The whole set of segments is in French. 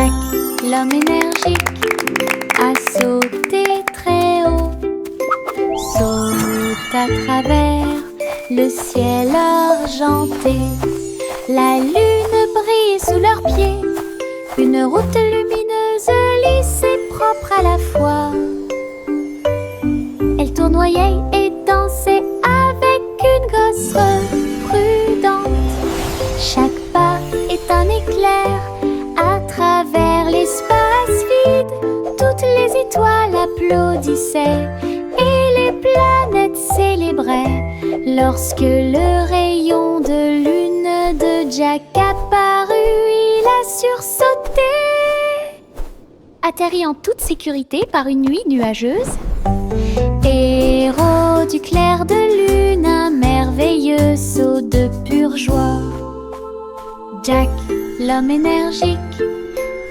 Jack, l'homme énergique, a sauté très haut. Saute à travers le ciel argenté. La lune brille sous leurs pieds. Une route lumineuse, lisse et propre à la fois. Elle tournoyait et dansait avec une gosse prudente. Chaque pas est un éclair à travers l'espace vide. Toutes les étoiles applaudissaient et les planètes célébraient lorsque le rayon de lune de Jack apparut. Il a sursauté, atterri en toute sécurité par une nuit nuageuse. Héros du clair de lune, un merveilleux saut de pure joie. Jack, l'homme énergique,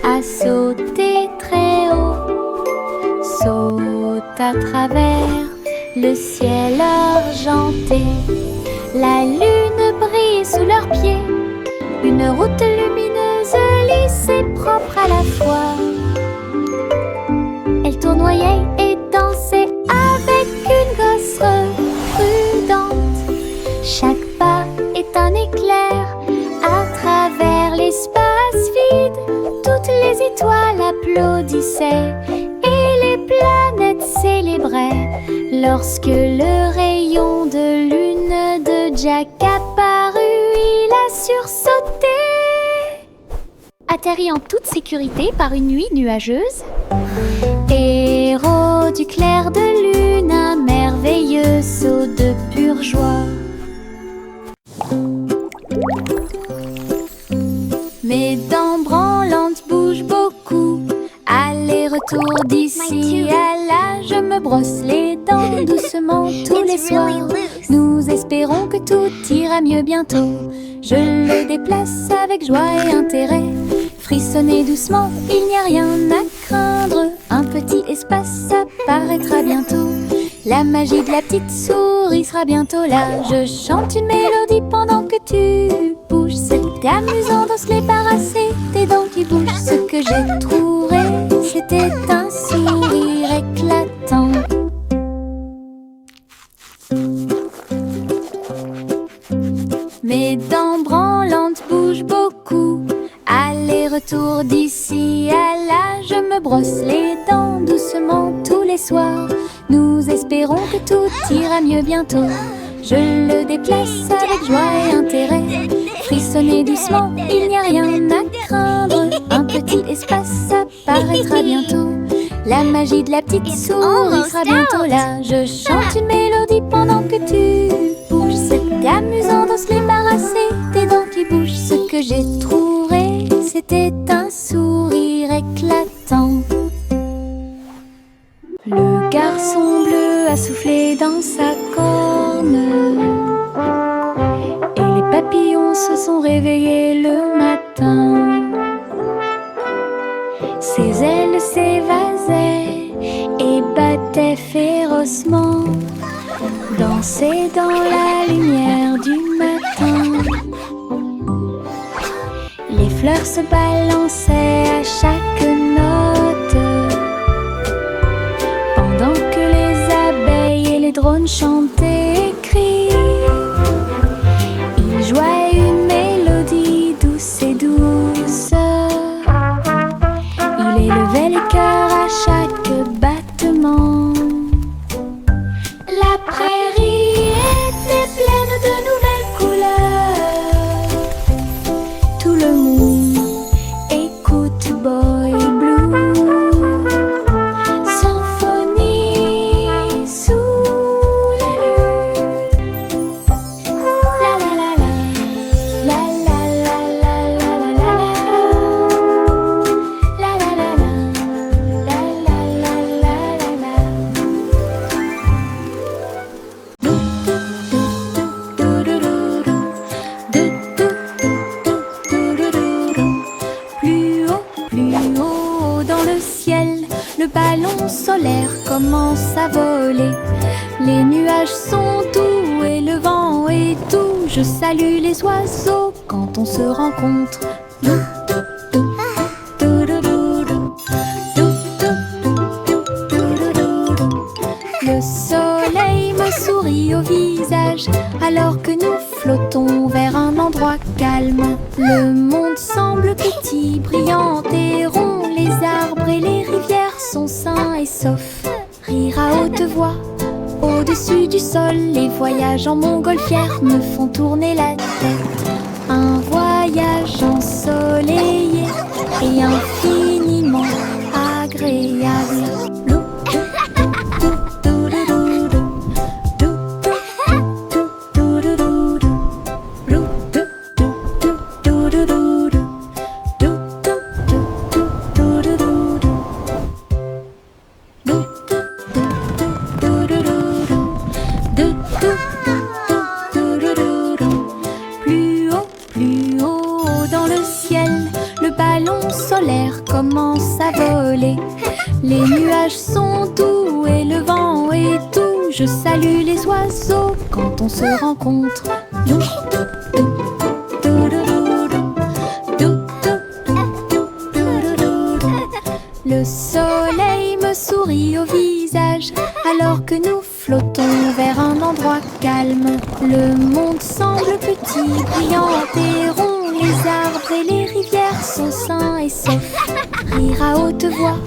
a sauté très haut. Saute à travers le ciel argenté. La lune brille sous leurs pieds. Une route lumineuse, lisse et propre à la fois. Elle tournoyait et dansait avec une gosse prudente. Chaque pas est un éclair à travers l'espace vide. Toutes les étoiles applaudissaient et les planètes célébraient lorsque le rayon de lune de Jack apparut. Il a sursauté, atterri en toute sécurité par une nuit nuageuse. Héros du clair de lune, un merveilleux saut de pure joie. Mes dents branlantes bougent beaucoup. Aller-retour d'ici à là, je me brosse les dents doucement tous les soirs. Nous espérons que tout ira mieux bientôt. Je le déplace avec joie et intérêt. Frissonnez doucement, il n'y a rien à craindre. Un petit espace apparaîtra bientôt. La magie de la petite souris sera bientôt là. Je chante une mélodie pendant que tu bouges. C'était amusant de se débarrasser des dents qui bougent. Ce que j'ai trouvé, c'était un sourire éclatant. Mes dents branlantes bougent beaucoup. Aller-retour d'ici à là, je me brosse les dents doucement tous les soirs. Nous espérons que tout ira mieux bientôt. Je le déplace avec joie et intérêt. Frissonnez doucement, il n'y a rien à craindre. Un petit espace apparaîtra bientôt. La magie de la petite souris sera bientôt là. Je chante une mélodie pendant que tu bouges. C'était amusant de se débarrasser des dents qui bougent. Ce que j'ai trouvé, c'était un sourire éclatant. Le garçon bleu a soufflé dans sa corne et les papillons se sont réveillés le matin. Ses ailes s'évasaient et battaient férocement, dansaient dans la lumière du matin. Les fleurs se balançaient à chaque note, pendant que les abeilles et les drones chantaient et crient. Ils jouaient une mélodie douce et douce. Il élevait les cœurs à chaque battement. La prairie était pleine de nouvelles couleurs. Tout le monde écoute Boy Blue. Symphonie sous la lune. La la la la. La la la la la la la. La la la la. La la la la la la. Plus haut dans le ciel, le ballon solaire commence à voler. Les nuages sont doux et le vent est doux. Je salue les oiseaux quand on se rencontre. alors que nous flottons vers un endroit calme. Le monde semble petit, brillant et rond. Les arbres et les rivières sont sains et saufs. Rire à haute voix, au-dessus du sol. Les voyages en montgolfière me font tourner la tête. Un voyage ensoleillé et infiniment agréable. Commence à voler. Les nuages sont doux et le vent est doux. Je salue les oiseaux quand on se rencontre. Le soleil me sourit au visage alors que nous flottons vers un endroit calme. Le monde semble petit, brillant et rond. Les arbres et les rivières sont sains et saufs. Rire à haute voix,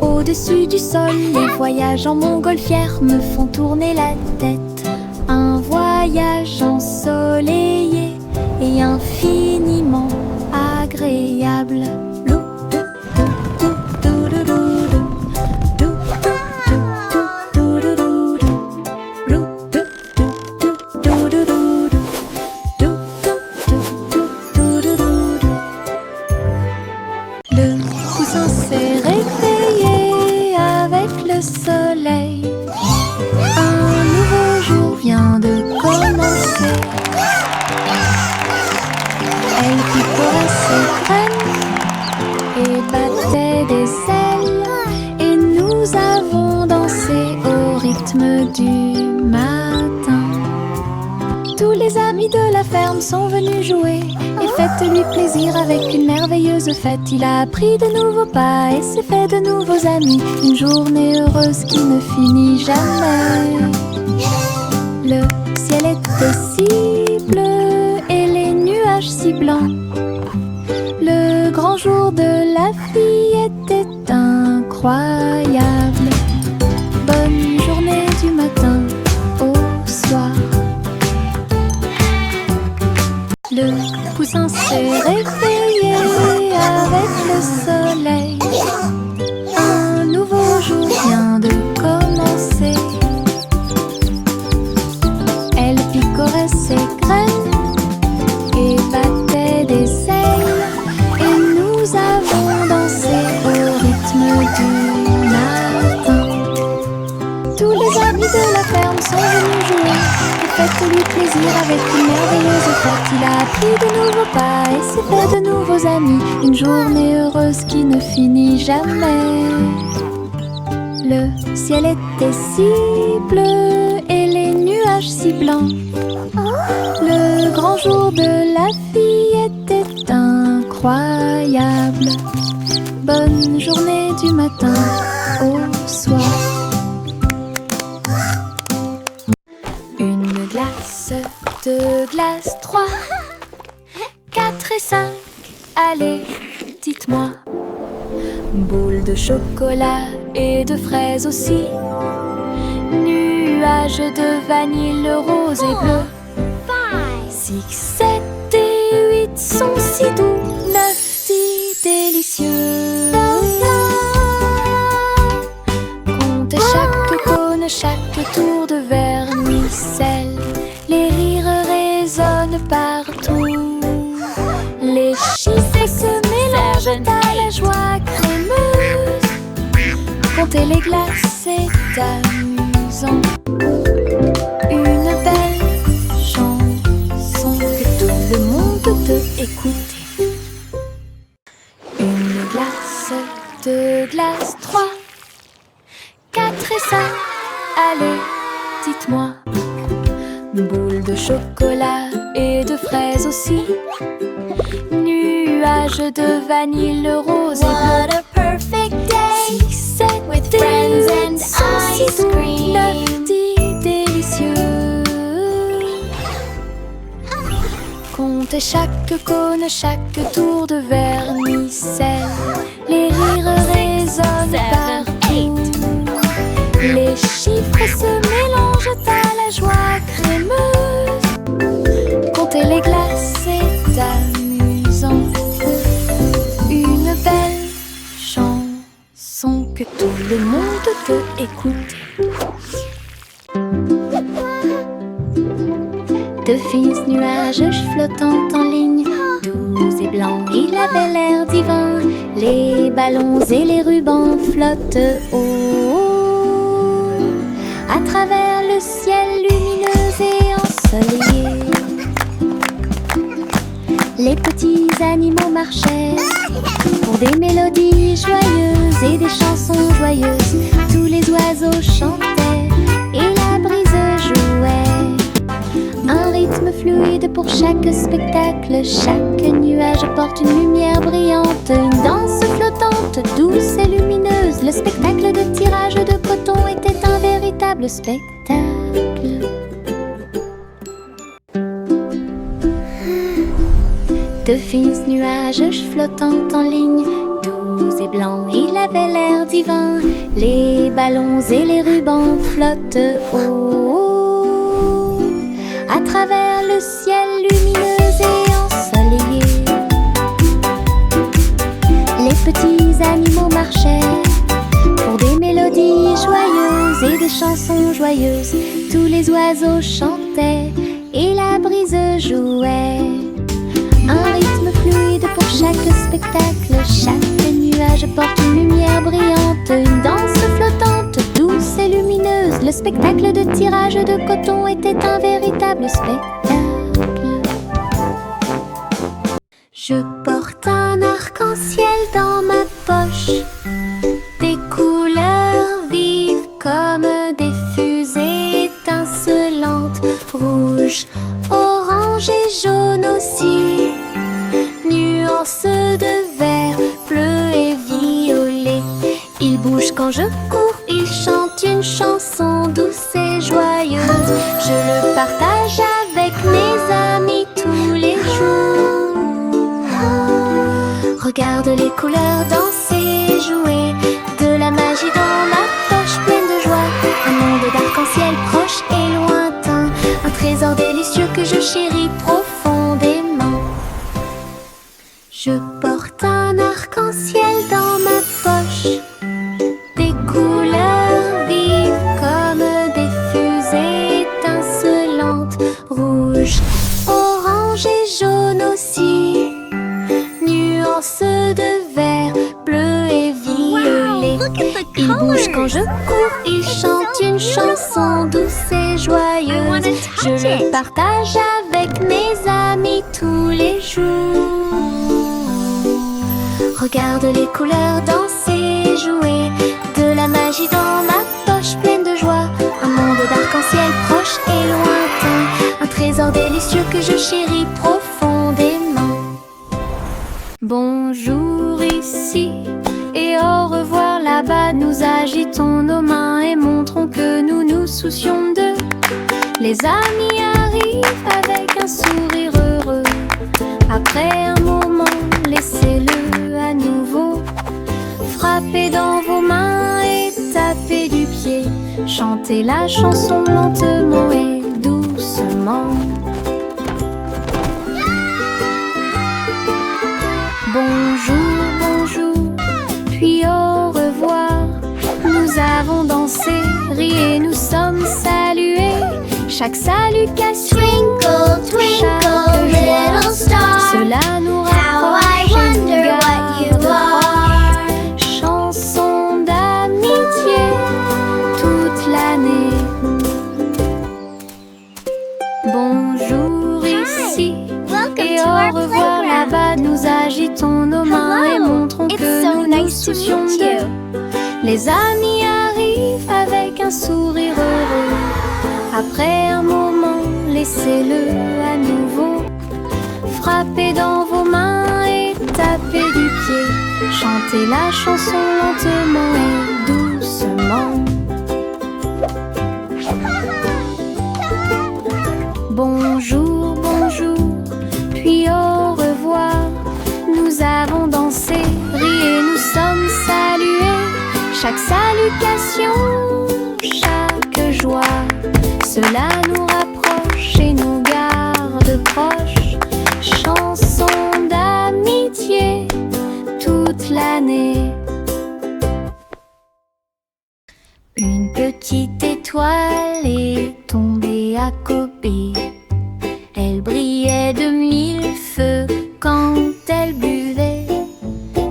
au-dessus du sol. Les voyages en montgolfière me font tourner la tête. Un voyage ensoleillé et infiniment agréable. Sont venus jouer et faites-lui plaisir avec une merveilleuse fête. Il a appris de nouveaux pas et s'est fait de nouveaux amis. Une journée heureuse qui ne finit jamais. Le ciel était si bleu et les nuages si blancs. Le grand jour de la vie était incroyable. Bonne journée du matin au soir. Le poussin s'est réveillé avec le soleil. Un nouveau jour vient de commencer. Elle picorait ses graines et battait des ailes. Et nous avons dansé au rythme du matin. Tous les amis de la ferme sont venus jouer. Faites-lui plaisir avec une merveilleuse fête. Il a appris de nouveaux pas et s'est fait de nouveaux amis. Une journée heureuse qui ne finit jamais. Le ciel était si bleu et les nuages si blancs. Le grand jour de la vie était incroyable. Bonne journée du matin au soir. Deux glaces, 3, 4 et 5, allez, dites-moi. Boule de chocolat et de fraises aussi. Nuages de vanille rose et bleu. 6, 7 et 8 sont si doux. 9, 10 délicieux. Comptez chaque cône, chaque tour de vermicelle. Les rires résonnent partout. Les chiffres se mélangent à la joie crémeuse. Compter les glaces est amusant. Une belle chanson que tout le monde peut écouter. Une glace, 2 glaces, 3, 4 et 5, allez, dites-moi. Boule de chocolat et de fraises aussi. Nuages de vanille rose et bleu. What a perfect day 6, 7 with friends and ice cream. 9, 10 délicieux. chaque cône, chaque tour de vermicelle. Les rires résonnent partout. Les chiffres se mélangent à la joie crémeuse. Compter les glaces est amusant. Une belle chanson que tout le monde peut écouter. De fins nuages flottant en ligne, doux et blancs, il avait l'air divin. Les ballons et les rubans flottent haut, à travers le ciel lumineux et ensoleillé. Les petits animaux marchaient pour des mélodies joyeuses et des chansons joyeuses. Tous les oiseaux chantaient et la brise jouait. Un rythme fluide pour chaque spectacle. Chaque nuage porte une lumière brillante. Une danse flottante, douce et lumineuse. Le spectacle de tirage de coton était un véritable spectacle. De fins nuages flottant en ligne, doux et blancs, il avait l'air divin. Les ballons et les rubans flottent haut, à travers le ciel lumineux et ensoleillé. Les petits animaux marchaient pour des mélodies joyeuses et des chansons joyeuses. Tous les oiseaux chantaient et la brise jouait. Un rythme fluide pour chaque spectacle. Chaque nuage porte une lumière brillante. Une danse flottante, douce et lumineuse. Le spectacle de tirage de coton était un véritable spectacle. Je porte un arc-en-ciel dans ma poche, des couleurs vives comme des fusées étincelantes, rouge, orange et jaune aussi, nuances de vert, bleu et violet. Il bouge quand je cours, il chante une chanson douce et joyeuse. Je le partage avec mes amis tous les jours. Regarde les couleurs danser, jouer, de la magie dans ma poche pleine de joie. Un monde d'arc-en-ciel proche et lointain, un trésor délicieux que je chéris profondément. Je porte un arc-en-ciel dans ma poche, des couleurs vives comme des fusées étincelantes, rouge, orange et jaune aussi, nuances de vert, bleu et violet. Il bouge quand je cours, il chante une chanson douce et joyeuse. Je le partage avec mes amis tous les jours. Regarde les couleurs danser, jouer, de la magie dans ma poche pleine de joie. Un monde d'arc-en-ciel proche et lointain, un trésor délicieux que je chéris profondément. Bonjour ici et au revoir là-bas. Nous agitons nos mains et montrons que nous nous soucions d'eux. Les amis arrivent avec un sourire heureux. Après un moment, laissez-le à nouveau. Frappez dans vos mains et tapez du pied. Chantez la chanson lentement et doucement. Bonjour, bonjour, puis au revoir. Nous avons dansé, ri et nous sommes salués. Chaque salutation, Twinkle, twinkle, little star, cela nous how I rapproche et nous wonder what you garde are. proches. Chanson d'amitié toute l'année. Bonjour ici Welcome et to au our revoir playground. là-bas. Nous agitons nos mains et Hello, montrons it's que so nous nous nice to soucions meet d'eux. you. Les amis arrivent avec un sourire heureux. Après un moment, laissez-le à nouveau. Frappez dans vos mains et tapez du pied. Chantez la chanson lentement et doucement. Bonjour, bonjour, puis au revoir. chaque salutation, chaque joie, cela nous rapproche et nous garde proches. Chanson d'amitié toute l'année. Une petite étoile est tombée à côté. Elle brillait de mille feux quand elle buvait.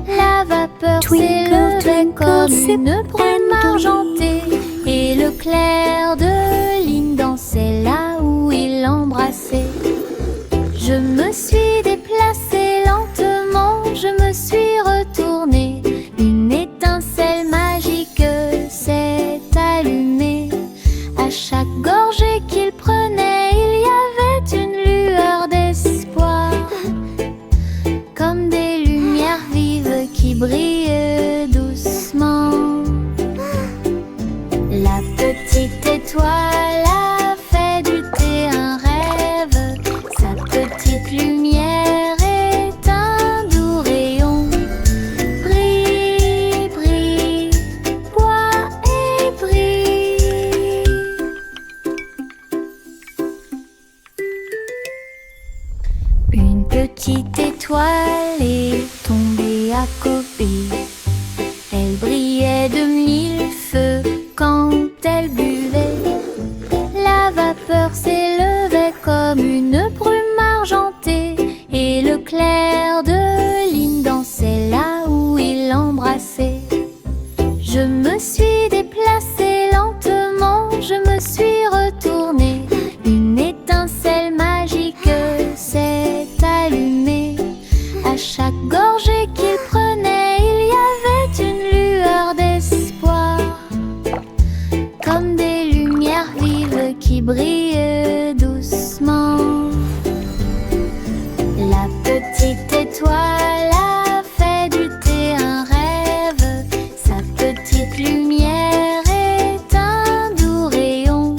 La vapeur s'élevait comme une brume argentée, et le clair de lune dansait là où il l'embrassait. Je me suis déplacée lentement, je me suis retournée. Une étincelle magique s'est allumée. À chaque gorgée qu'il prenait, il y avait une lueur d'espoir, comme des lumières vives qui brillent doucement. La petite étoile a fait du thé un rêve. Sa petite lumière est un doux rayon. Brille, brille, bois et brille. Une petite étoile est tombée à côté. Elle brillait de mille feux quand elle buvait. La vapeur s'élevait comme une brume argentée, et le clair de lune dansait là où il l'embrassait. Je me suis déplacée lentement, je me suis retournée. Une étincelle magique s'est allumée. À chaque gorgée qu'il prenait, il y avait une lueur d'espoir, comme des lumières vives qui brillent doucement. La petite étoile a fait du thé un rêve. Sa petite lumière est un doux rayon.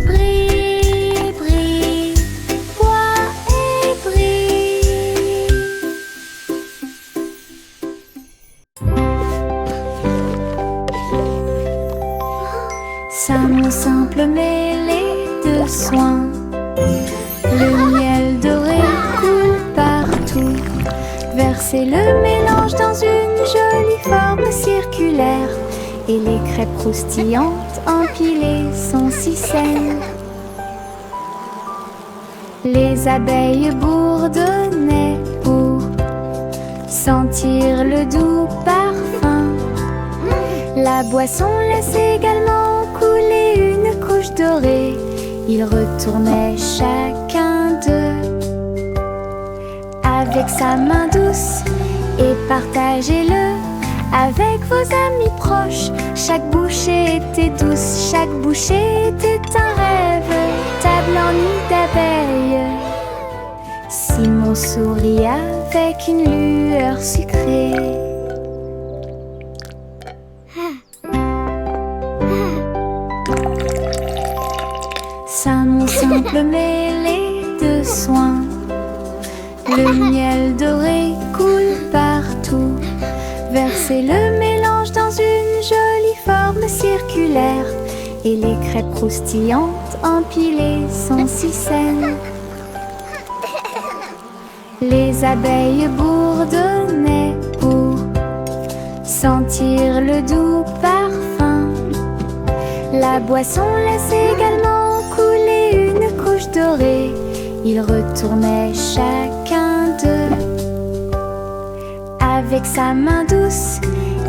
Brille, brille, bois et brille. Sa simple mêlée de soins, le miel doré coule partout. Versez le mélange dans une jolie forme circulaire, et les crêpes croustillantes empilées sont si saines. Les abeilles bourdonnaient pour sentir le doux parfum. La boisson laisse également couler une couche dorée. Ils retournaient chacun d'eux avec sa main douce, et partagez-le avec vos amis proches. Chaque bouchée était douce, chaque bouchée était un rêve. Table en nid d'abeilles. Simon sourit avec une lueur sucrée. Sa simple mêlée de soins, le miel doré coule partout. Versez le mélange dans une jolie forme circulaire, et les crêpes croustillantes empilées sont si saines. Les abeilles bourdonnaient pour sentir le doux parfum. La boisson laisse également couler une couche dorée. Ils retournaient chacun d'eux avec sa main douce,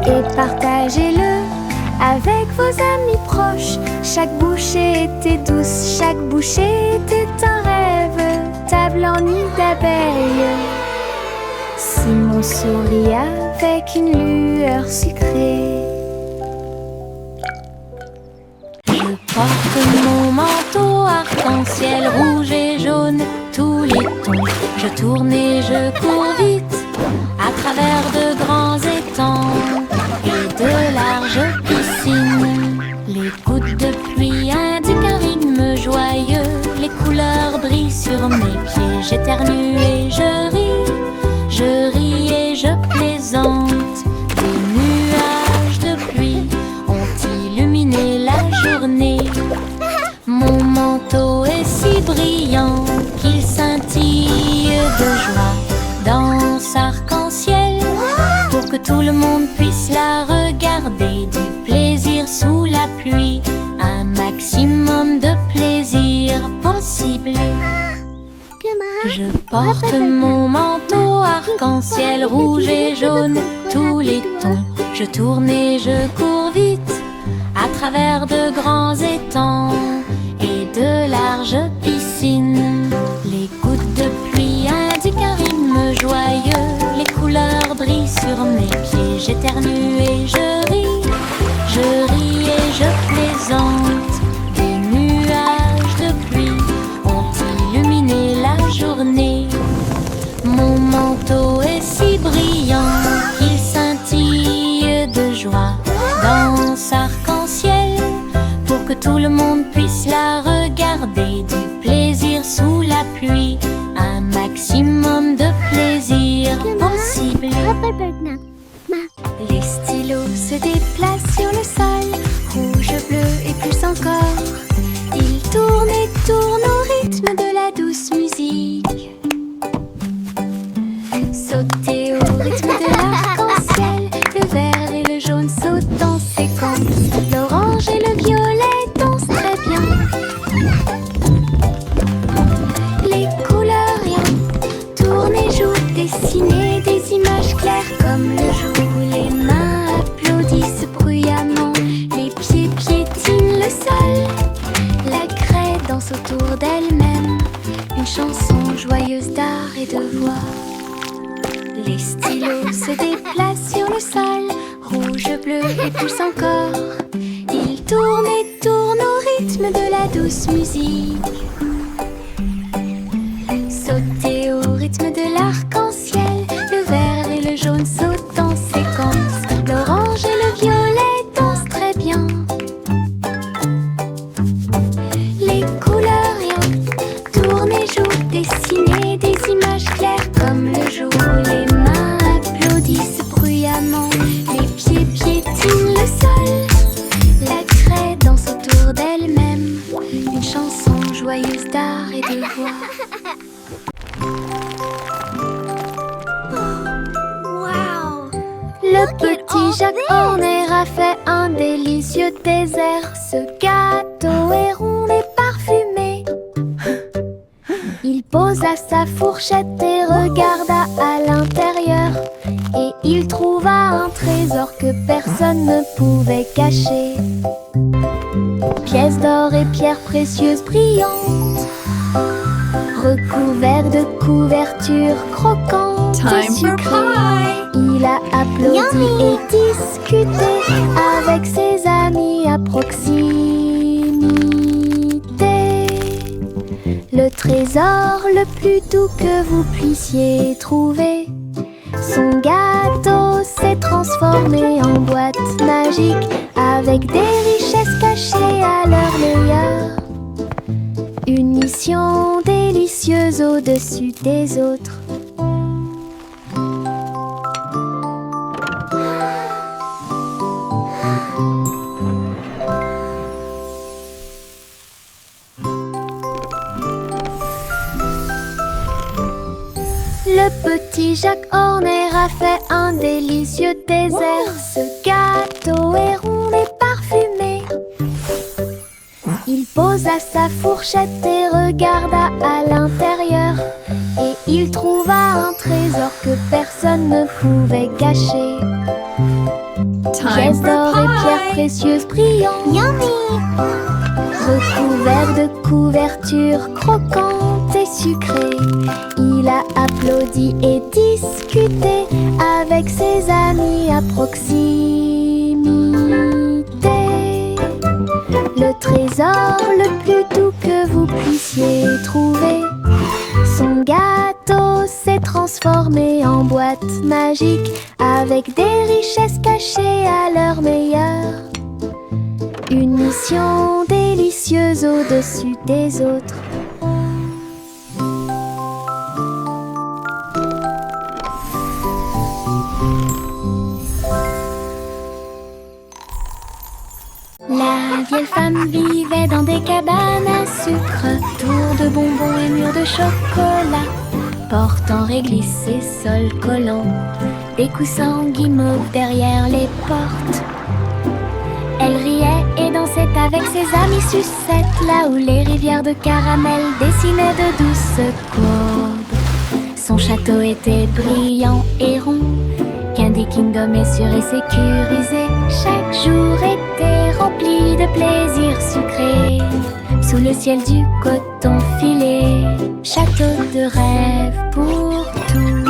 et partagez-le avec vos amis proches. Chaque bouchée était douce, chaque bouchée était un rêve. Table en nid d'abeilles. Simon sourit avec une lueur sucrée. Je porte mon manteau arc-en-ciel rouge et jaune, tous les tons. Je tourne et je cours vite à travers de grands étangs et de larges piscines. Les gouttes de pluie indiquent un rythme joyeux. Les couleurs brillent sur mes pieds. J'éternue et je ris et je plaisante. Des nuages de pluie monde puisse la regarder. Du plaisir sous la pluie, un maximum de plaisir possible. Je porte mon manteau arc-en-ciel rouge et jaune, tous les tons. Je tourne et je cours vite à travers de grands étangs et de larges piscines. Les gouttes de pluie indiquent un rythme joyeux. Les couleurs brillent sur mes pieds. J'éternue et je ris et je plaisante. Des nuages de pluie ont illuminé la journée. Mon manteau est si brillant qu'il scintille de joie dans arc-en-ciel, pour que tout le monde puisse la regarder. Du plaisir sous la pluie, un maximum de plaisir possible. Les stylos se déplacent sur le sol, rouge, bleu et plus encore. Ils tournent et tournent au rythme de la douce musique. Sauter au rythme de l'arc-en-ciel, le vert et le jaune sautent en séquence. L'orange et le violet dansent très bien. Les couleurs rien tournent et jouent, dessiner des images claires comme le jour. Les mains applaudissent bruyamment, les pieds piétinent le sol. La craie danse autour d'elle-même, une chanson joyeuse d'art et de voix. Les stylos se déplacent sur le sol, rouge, bleu et plus encore. Ils tournent et tournent au rythme de la douce musique. Sauter au rythme de l'arc-en-ciel, le vert et le jaune sautent en séquence. L'orange et le violet dansent très bien. Les couleurs rien tournent et jouent, dessiner des images claires comme le jour. Les mains applaudissent bruyamment, les pieds piétinent le sol. La craie danse autour d'elle-même, une chanson joyeuse d'art et de voix. Le petit Jacques Horner a fait un délicieux dessert. Ce gâteau est rond et parfumé. Il posa sa fourchette et regarda à l'intérieur. Et il trouva un trésor que personne ne pouvait cacher. Pièces d'or et pierres précieuses brillantes, recouverts de couvertures croquantes et sucrées. Il a applaudi et discuté avec ses amis à proximité. Le trésor le plus doux que vous puissiez trouver. Son gâteau s'est transformé en boîte magique, avec des richesses cachées à leur meilleur. Une mission délicieuse au-dessus des autres. Le petit Jacques Horner a fait un délicieux dessert. Ce gâteau est rond et parfumé. Il posa sa fourchette et regarda à l'intérieur. Et il trouva un trésor que personne ne pouvait cacher. Pièces d'or et pierres précieuses brillantes, recouverts de couvertures croquantes et sucrées. Il a applaudi et discuté avec ses amis à proximité. Le trésor le plus doux que vous puissiez trouver. Son gâteau s'est transformé en boîte magique, avec des richesses cachées à leur meilleur. Une mission délicieuse au-dessus des autres. La vieille femme vivait dans des cabanes à sucre, tours de bonbons et murs de chocolat, porte en réglisse et sol collant. des coussins guimauves derrière les portes. Elle riait et dansait avec ses amis sucettes, là où les rivières de caramel dessinaient de douces courbes. Son château était brillant et rond, Candy Kingdom est sûr et sécurisé. Chaque jour était rempli de plaisirs sucrés, sous le ciel du coton filé. Château de rêve pour tous.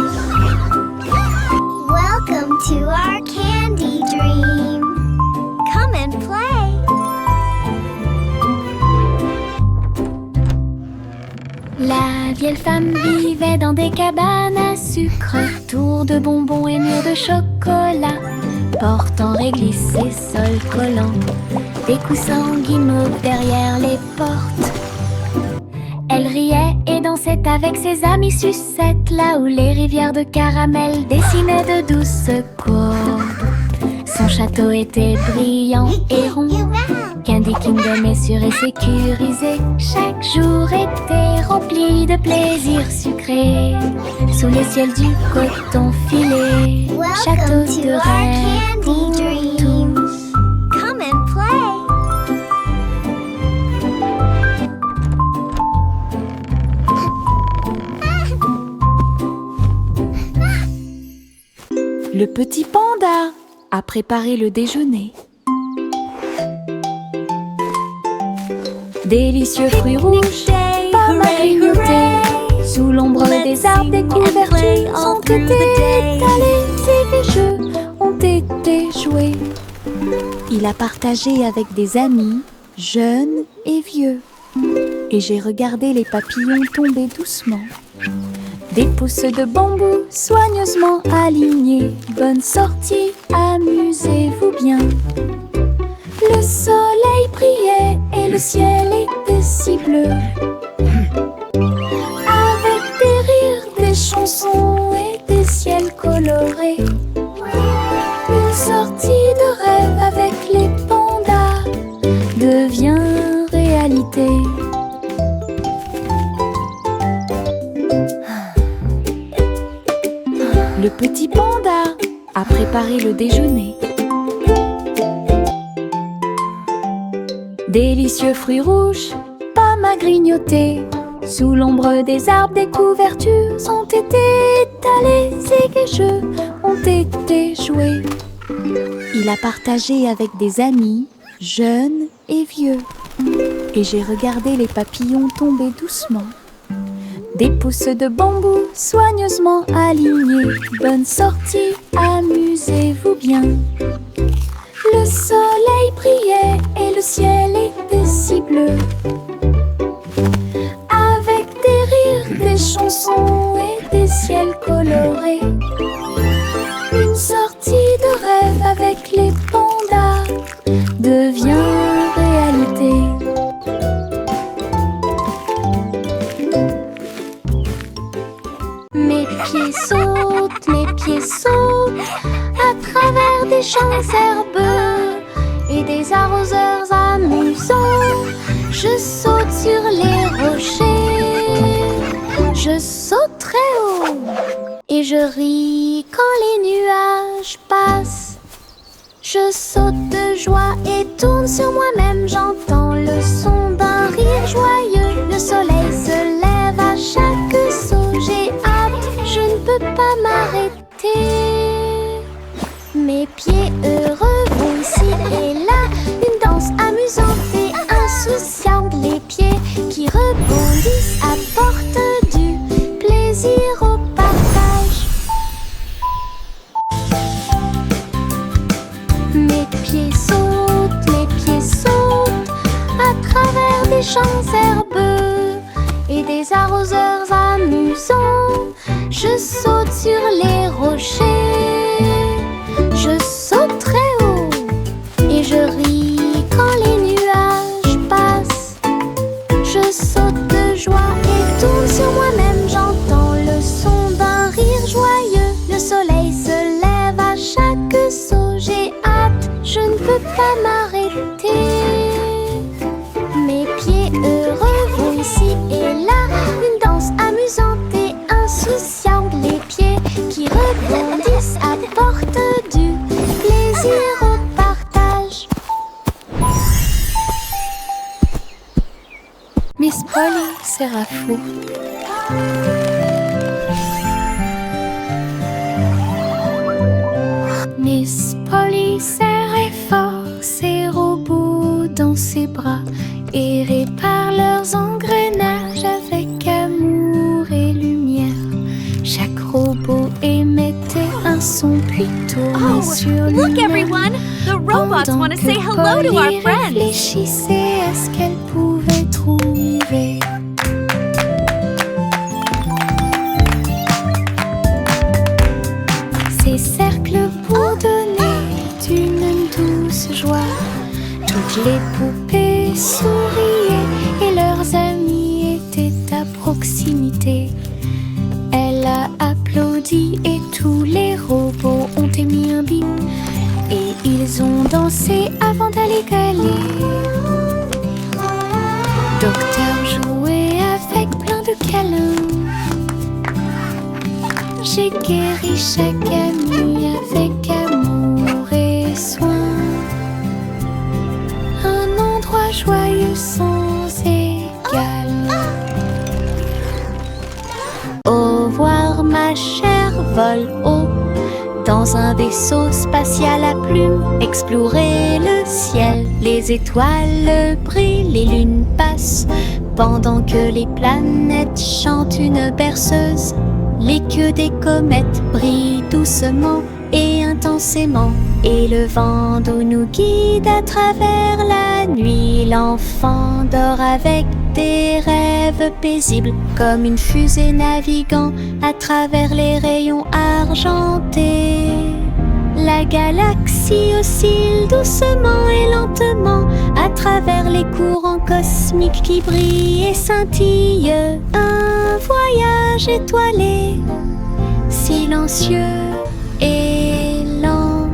Welcome to our candy dream. Come and play. La vieille femme vivait dans des cabanes à sucre, tours de bonbons et murs de chocolat, portes en réglisse et sol collant, des coussins guimauves derrière les portes. Elle riait et dansait avec ses amis sucettes, là où les rivières de caramel dessinaient de douces courbes. Son château était brillant et rond, Candy Kingdom est sûr et sécurisé. Chaque jour était rempli de plaisirs sucrés, sous le ciel du coton filé. Château Welcome de to our rêve pour candy dream. tous. Come and play. Le petit panda a préparé le déjeuner. Délicieux fruits rouges, pommes à grignoter, sous l'ombre des arbres, des couvertures ont été étalées et les jeux ont été joués. Il a partagé avec des amis, jeunes et vieux. Et j'ai regardé les papillons tomber doucement. Des pousses de bambou soigneusement alignées. Bonne sortie, amusez-vous bien. Le soleil brillait et le ciel était si bleu. Avec des rires, des chansons et des ciels colorés. Une sortie de rêve avec les pandas devient réalité. Le petit panda a préparé le déjeuner. Délicieux fruits rouges, pommes à grignoter, sous l'ombre des arbres, des couvertures ont été étalées et les jeux ont été joués. Il a partagé avec des amis, jeunes et vieux. Et j'ai regardé les papillons tomber doucement. Des pousses de bambou soigneusement alignées. Bonne sortie, amusez-vous bien. Le soleil brillait et le ciel était si bleu. Avec des rires, des chansons et des ciels colorés. Une sortie de rêve avec les pandas devient réalité. Mes pieds sautent à travers des champs herbeux et des arroseurs amusants. Je saute sur les rochers, je saute très haut et je ris quand les nuages passent. Je saute de joie et tourne sur moi-même, j'entends le son d'un rire joyeux. Le soleil se lève à chaque saut, j'ai hâte, je ne peux pas m'arrêter. Mes pieds heureux vont ici et là, une danse amusante et insouciante. Les pieds qui rebondissent apportent du plaisir au partage. Mes pieds sautent à travers des champs herbeux et des arroseurs amusants. Je saute sur les rochers, je saute très haut et je ris quand les nuages passent. Je saute de joie et tourne sur moi-même, j'entends le son d'un rire joyeux. Le soleil se lève à chaque saut, j'ai hâte, je ne peux pas m'arrêter. Mes pieds heureux vont ici et là, une danse amusante et insouciante. Les pieds qui rebondissent à sera fou. Miss Polly serrait fort ses robots dans ses bras et répare leurs engrenages avec amour et lumière. Chaque robot émettait un son puis tournait sur lui-même. Look everyone! The robots want to say hello to our friends! Réfléchissait à ce qu'elle pouvait trouver. Ces cercles bourdonnaient d'une douce joie. Toutes les poupées souriaient et leurs amis étaient à proximité. Elle a applaudi et tous les robots ont émis un bip. Et ils ont dansé avant d'aller gagner. Docteur jouait avec plein de câlins. J'ai guéri chaque ami avec amour et soin. Un endroit joyeux sans égal. Au revoir ma chère, vole haut dans un vaisseau spatial à plumes. Explorer le ciel, les étoiles brillent, les lunes passent pendant que les planètes chantent une berceuse. Les queues des comètes brillent doucement et intensément, et le vent d'eau nous guide à travers la nuit. L'enfant dort avec des rêves paisibles, comme une fusée naviguant à travers les rayons argentés. La galaxie oscille doucement et lentement à travers les courants cosmiques qui brillent et scintillent. Un voyage étoilé, silencieux et lent.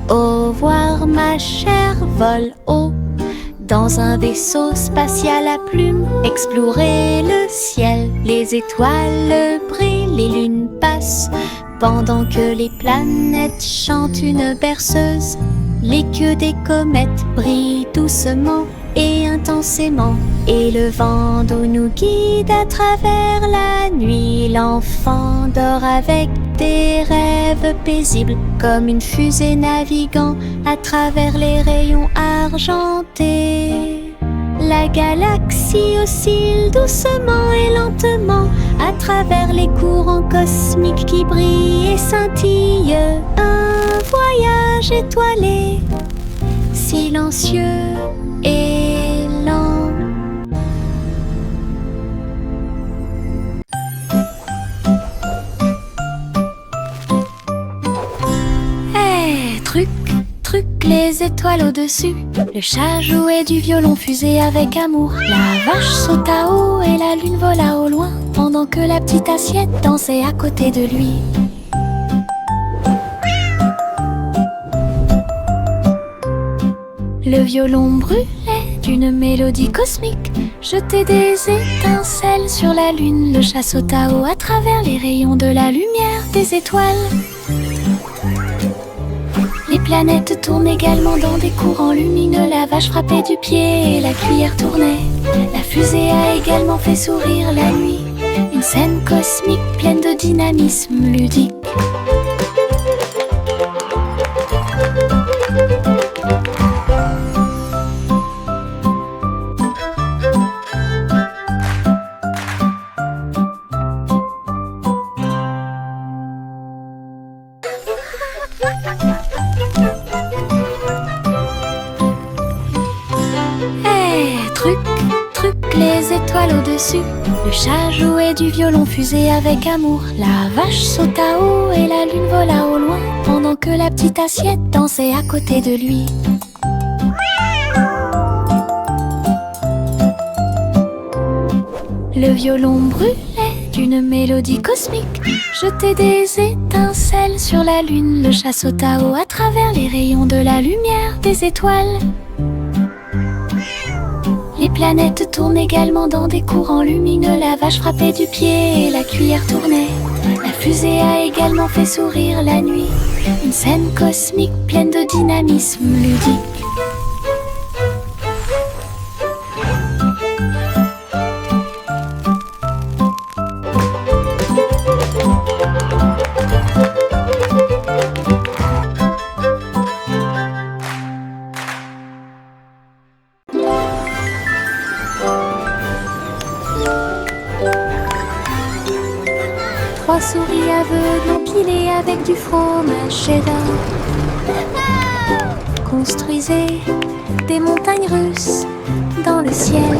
Au revoir ma chère, vole haut dans un vaisseau spatial à plumes. Explorer le ciel, les étoiles brillent, les lunes passent pendant que les planètes chantent une berceuse. Les queues des comètes brillent doucement et intensément, et le vent d'eau nous guide à travers la nuit. L'enfant dort avec des rêves paisibles, comme une fusée naviguant à travers les rayons argentés. La galaxie oscille doucement et lentement à travers les courants cosmiques qui brillent et scintillent. Un voyage étoilé, silencieux et lent. Hey, truc, truc, les étoiles au-dessus. Le chat jouait du violon fusé avec amour. La vache sauta haut et la lune vola au loin, pendant que la petite assiette dansait à côté de lui. Le violon brûlait d'une mélodie cosmique, jetait des étincelles sur la lune. Le chat sauta haut à travers les rayons de la lumière des étoiles. Les planètes tournent également dans des courants lumineux. La vache frappait du pied et la cuillère tournait. La fusée a également fait sourire la nuit. Une scène cosmique pleine de dynamisme ludique. Truc, truc, les étoiles au-dessus. Le chat jouait du violon fusé avec amour. La vache sauta haut et la lune vola au loin, pendant que la petite assiette dansait à côté de lui. Le violon brûlait d'une mélodie cosmique, jetait des étincelles sur la lune. Le chat sauta haut à travers les rayons de la lumière des étoiles. Les planètes tournent également dans des courants lumineux. La vache frappait du pied et la cuillère tournait. La fusée a également fait sourire la nuit. Une scène cosmique pleine de dynamisme ludique. fromage cheddar. Construisez des montagnes russes dans le ciel.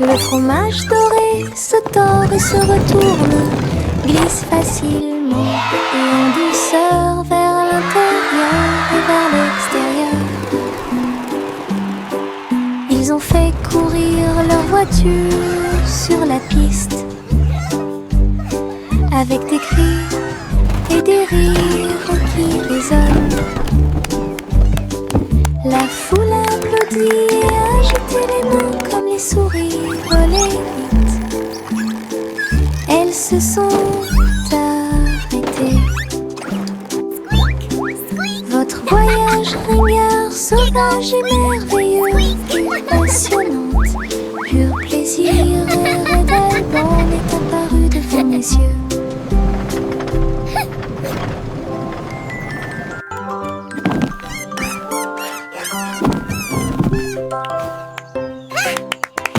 Le fromage doré se tord et se retourne, glisse facilement et en douceur vers l'intérieur et vers l'extérieur. Ils ont fait courir leur voiture sur la piste, avec des cris et des rires qui résonnent. La foule applaudit et a agité les mains comme les souris volées vite. Elles se sont arrêtées. Votre voyage ringard, sauvage et merveilleux, passionnante, pur plaisir et d'Alban est apparu devant mes yeux.